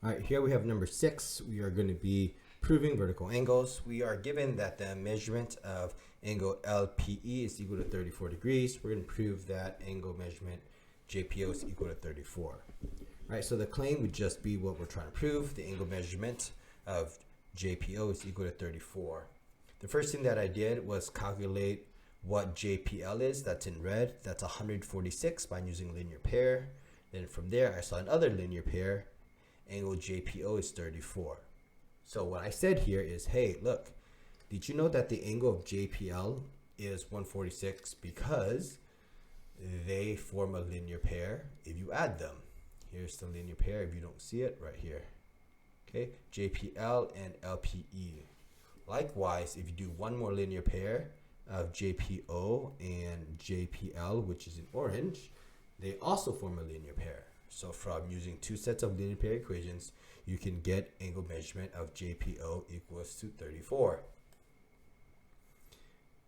All right, here we have number 6. We are going to be proving vertical angles. We are given that the measurement of angle LPE is equal to 34 degrees. We're going to prove that angle measurement JPO is equal to 34. All right, so the claim would just be what we're trying to prove. The angle measurement of JPO is equal to 34. The first thing that I did was calculate what JPL is. That's in red. That's 146 by using linear pair. Then from there, I saw another linear pair. Angle JPO is 34. So what I said here is, hey, look, did you know that the angle of JPL is 146 because they form a linear pair if you add them? Here's the linear pair if you don't see it right here. Okay, JPL and LPE. Likewise, if you do one more linear pair of JPO and JPL, which is in orange, they also form a linear pair. So from using two sets of linear pair equations, you can get angle measurement of JPO equals to 34.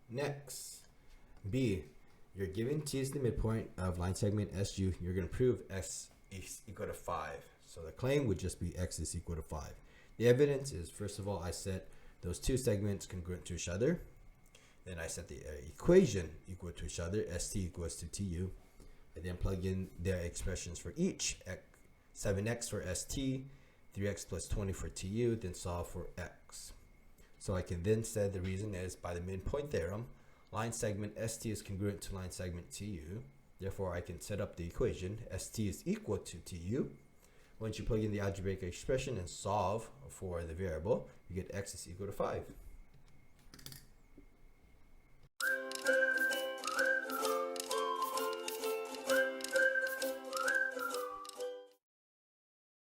Next, B, you're given T is the midpoint of line segment SU. You're going to prove X is equal to 5. So the claim would just be X is equal to 5. The evidence is, first of all, I set those two segments congruent to each other. Then I set the equation equal to each other, ST equals to TU. I then plug in their expressions for each, 7x for ST, 3x plus 20 for TU, then solve for X. So I can then say the reason is by the midpoint theorem, line segment ST is congruent to line segment TU. Therefore, I can set up the equation, ST is equal to TU. Once you plug in the algebraic expression and solve for the variable, you get X is equal to 5.